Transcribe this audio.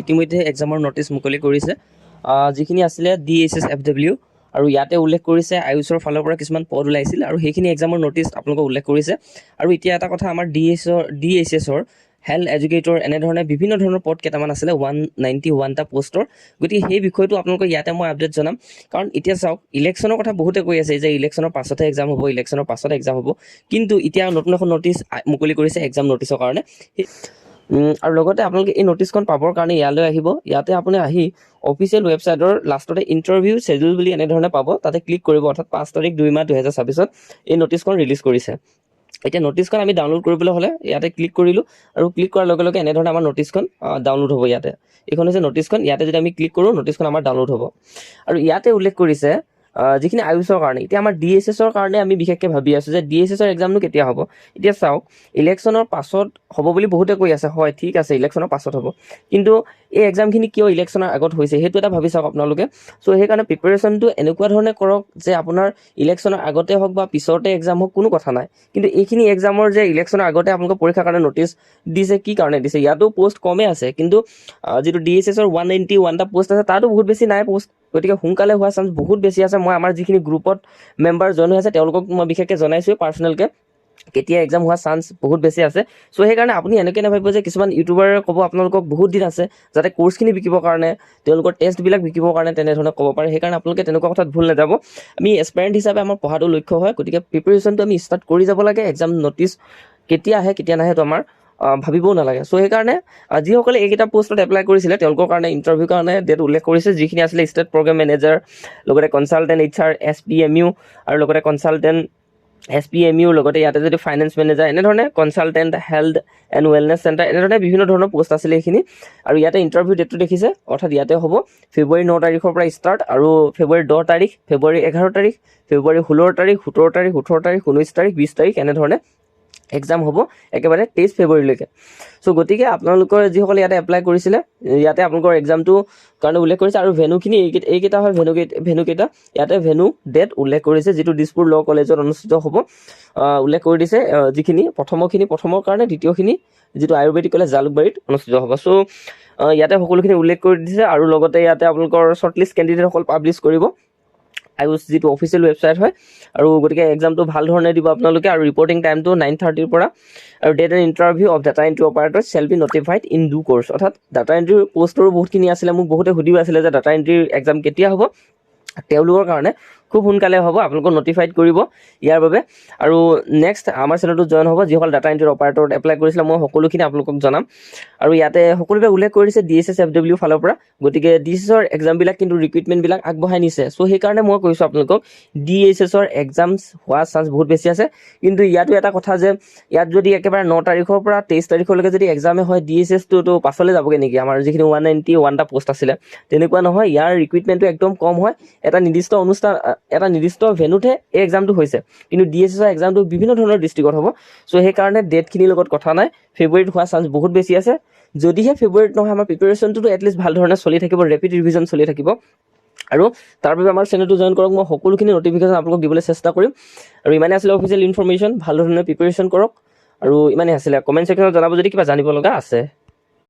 ইতিমধ্যে এক্সামৰ নটিচ মুকলি কৰিছে, যিখিনি আছিলে DSSFW, আৰু ইয়াতে উল্লেখ কৰিছে আয়ুষৰ ফালৰ পৰা কিছুমান পদ ওলাইছিল আৰু সেইখিনি এক্সামৰ নটিচ আপোনালোকক উল্লেখ কৰিছে। আৰু এতিয়া এটা কথা, আমাৰ DHSৰ হেল্থ এডুকেটৰ এনেধৰণে বিভিন্ন ধৰণৰ পদ কেইটামান আছিলে 191টা পোষ্টৰ। গতিকে সেই বিষয়টো আপোনালোকক ইয়াতে মই আপডেট জনাম, কাৰণ এতিয়া চাওক ইলেকশ্যনৰ কথা বহুতে কৈ আছে যে ইলেকশ্যনৰ পাছতহে এক্সাম হ'ব, ইলেকশ্যনৰ পাছত এক্সাম হ'ব, কিন্তু এতিয়া নতুন এখন নটিচ মুকলি কৰিছে এক্সাম নটিচৰ কাৰণে। আৰু লগতে আপোনালোকে এই নটিচখন পাবৰ কাৰণে ইয়ালৈ আহিব, ইয়াতে আপুনি আহি অফিচিয়েল ৱেবছাইটৰ লাষ্টতে ইণ্টাৰভিউ শ্বেডিউল বুলি এনেধৰণে পাব, তাতে ক্লিক কৰিব, অৰ্থাৎ 5 তাৰিখ 2 মাহ 2026 এই নটিচখন ৰিলিজ কৰিছে। এতিয়া নটিচখন আমি ডাউনলোড কৰিবলৈ হ'লে ইয়াতে ক্লিক কৰিলোঁ, আৰু ক্লিক কৰাৰ লগে লগে এনেধৰণে আমাৰ নটিচখন ডাউনলোড হ'ব। ইয়াতে এইখন হৈছে নটিচখন, ইয়াতে যদি আমি ক্লিক কৰোঁ নটিচখন আমাৰ ডাউনলোড হ'ব। আৰু ইয়াতে উল্লেখ কৰিছে যিখিনি আয়ুষৰ কাৰণে। এতিয়া আমাৰ DSSৰ কাৰণে আমি বিশেষকৈ ভাবি আছোঁ যে DSSৰ এক্সামনো কেতিয়া হ'ব। এতিয়া চাওক, ইলেকশ্যনৰ পাছত হ'ব বুলি বহুতে কৈ আছে, হয় ঠিক আছে ইলেকশ্যনৰ পাছত হ'ব, কিন্তু এই এক্সামখিনি কিয় ইলেকশ্যনৰ আগত হৈছে সেইটো এটা ভাবি চাওক আপোনালোকে। চ' সেইকাৰণে প্ৰিপেৰেশ্যনটো এনেকুৱা ধৰণে কৰক যে আপোনাৰ ইলেকশ্যনৰ আগতে হওক বা পিছতে এক্সাম হওক কোনো কথা নাই, কিন্তু এইখিনি এক্সামৰ যে ইলেকশ্যনৰ আগতে আপোনালোকৰ পৰীক্ষাৰ কাৰণে নটিচ দিছে, কি কাৰণে দিছে, ইয়াতো পোষ্ট কমেই আছে, কিন্তু যিটো DSSৰ 191টা পোষ্ট আছে তাতো বহুত বেছি নাই পোষ্ট, গতিকে সোনকালে হোৱাৰ চান্স বহুত বেছি আছে। মই আমাৰ যিখিনি গ্ৰুপত মেম্বাৰ জইন হৈ আছে তেওঁলোকক মই বিশেষকৈ জনাইছোঁ পাৰ্চনেলকৈ, কেতিয়া এক্সাম হোৱাৰ চান্স বহুত বেছি আছে। চ' সেইকাৰণে আপুনি এনেকৈ নাভাবিব যে কিছুমান ইউটিউবাৰে ক'ব আপোনালোকক বহুত দিন আছে যাতে কোৰ্চখিনি বিকিবৰ কাৰণে, তেওঁলোকৰ টেষ্টবিলাক বিকিবৰ কাৰণে তেনেধৰণে ক'ব পাৰে। সেইকাৰণে আপোনালোকে তেনেকুৱা কথাত ভুল নাযাব। আমি এছপাৰেণ্ট হিচাপে আমাৰ পঢ়াটো লক্ষ্য হয়, গতিকে প্ৰিপেৰেশ্যনটো আমি ষ্টাৰ্ট কৰি যাব লাগে। এক্সাম নটিচ কেতিয়া আহে কেতিয়া নাহে তো আমাৰ ভাবিবও নালাগে। চ' সেইকাৰণে যিসকলে এইকেইটা পোষ্টত এপ্লাই কৰিছিলে তেওঁলোকৰ কাৰণে ইণ্টাৰভিউৰ কাৰণে ডেট উল্লেখ কৰিছে, যিখিনি আছিলে ষ্টেট প্ৰগ্ৰেম মেনেজাৰ, লগতে কনচালটেণ্ট HR SPMU, আৰু লগতে কনচালটেণ্ট SPMU, লগতে ইয়াতে যদি ফাইনেন্স মেনেজাৰ, এনেধৰণে consultant health and wellness centre, এনেধৰণে বিভিন্ন ধৰণৰ পোষ্ট আছিলে এইখিনি। আৰু ইয়াতে ইণ্টাৰভিউ ডেটটো দেখিছে, অৰ্থাৎ ইয়াতে হ'ব ফেব্ৰুৱাৰী 9 তাৰিখৰ পৰা ষ্টাৰ্ট, আৰু ফেব্ৰুৱাৰী 10 তাৰিখ, ফেব্ৰুৱাৰী 11 তাৰিখ, ফেব্ৰুৱাৰী 16 তাৰিখ, 17 তাৰিখ, 18 তাৰিখ, 19 তাৰিখ, 20 তাৰিখ, এনেধৰণে এক্সাম হ'ব একেবাৰে 23 ফেব্ৰুৱাৰীলৈকে। চ' গতিকে আপোনালোকৰ যিসকলে ইয়াতে এপ্লাই কৰিছিলে, ইয়াতে আপোনালোকৰ এক্সামটো কাৰণে উল্লেখ কৰিছে, আৰু ভেনুখিনি এইকেইটা হয় ভেনুকেইটা। ইয়াতে ভেনু ডেট উল্লেখ কৰিছে, যিটো দিছপুৰ ল' কলেজত অনুষ্ঠিত হ'ব উল্লেখ কৰি দিছে। যিখিনি প্ৰথমৰ কাৰণে, দ্বিতীয়খিনি যিটো আয়ুৰ্বেদিক কলেজ জালুকবাৰীত অনুষ্ঠিত হ'ব। চ' ইয়াতে সকলোখিনি উল্লেখ কৰি দিছে, আৰু লগতে ইয়াতে আপোনালোকৰ শ্বৰ্টলিষ্ট কেণ্ডিডেটসকল পাব্লিছ কৰিব আয়ুষ যিটো অফিচিয়েল ৱেবছাইট হয়। আৰু গতিকে এক্সামটো ভাল ধৰণে দিব আপোনালোকে, আৰু ৰিপৰ্টিং টাইমটো 9:30 পৰা, আৰু date and interview of data entry operator shall be notified in due course. অৰ্থাৎ ডাটা এণ্ট্ৰিৰ পোষ্টৰো বহুতখিনি আছিলে, মোক বহুতে সুধিও আছিলে যে ডাটা এণ্ট্ৰিৰ এক্সাম কেতিয়া হ'ব। তেওঁলোকৰ কাৰণে খুব সোনকালে হ'ব, আপোনালোকক নটিফাইড কৰিব ইয়াৰ বাবে। আৰু নেক্সট আমাৰ চেনেলটো জইন হ'ব যিসকল ডাটা এণ্ট্ৰি অপাৰেটৰত এপ্লাই কৰিছিলে, মই সকলোখিনি আপোনালোকক জনাম। আৰু ইয়াতে সকলোৱে উল্লেখ কৰি দিছে DSSFW ফালৰ পৰা, গতিকে DSSৰ এক্সামবিলাক কিন্তু ৰিক্ৰুইটমেণ্টবিলাক আগবঢ়াই নিছে। চ' সেইকাৰণে মই কৈছোঁ আপোনালোকক DSSৰ এক্সামছ হোৱাৰ চান্স বহুত বেছি আছে। কিন্তু ইয়াতো এটা কথা যে ইয়াত যদি একেবাৰে 9 তাৰিখৰ পৰা 23 তাৰিখলৈকে যদি এক্সামে হয়, DSSটোতো পাছলৈ যাবগৈ নেকি? আমাৰ যিখিনি 191টা পোষ্ট আছিলে তেনেকুৱা নহয়, ইয়াৰ ৰিক্ৰুইটমেণ্টটো একদম কম হয়। এটা নিৰ্দিষ্ট ভেনুতহে এই এক্সামটো হৈছে, কিন্তু DSSৰ এক্সামটো বিভিন্ন ধৰণৰ ডিষ্ট্ৰিক্টত হ'ব। চ' সেইকাৰণে ডেটখিনিৰ লগত কথা নাই, ফেব্ৰুৱাৰীত হোৱাৰ চান্স বহুত বেছি আছে। যদিহে ফেব্ৰুৱাৰীত নহয়, আমাৰ প্ৰিপেৰেশ্যনটোতো এটলিষ্ট ভাল ধৰণে চলি থাকিব, ৰেপিড ৰিভিজন চলি থাকিব। আৰু তাৰ বাবে আমাৰ চেনেলটো জইন কৰক, মই সকলোখিনি নটিফিকেশ্যন আপোনালোকক দিবলৈ চেষ্টা কৰিম। আৰু ইমানেই আছিলে অফিচিয়েল ইনফৰমেশ্যন, ভাল ধৰণে প্ৰিপেৰেশ্যন কৰক। আৰু ইমানেই আছিলে, কমেণ্ট ছেকশ্যনত জনাব যদি কিবা জানিব লগা আছে।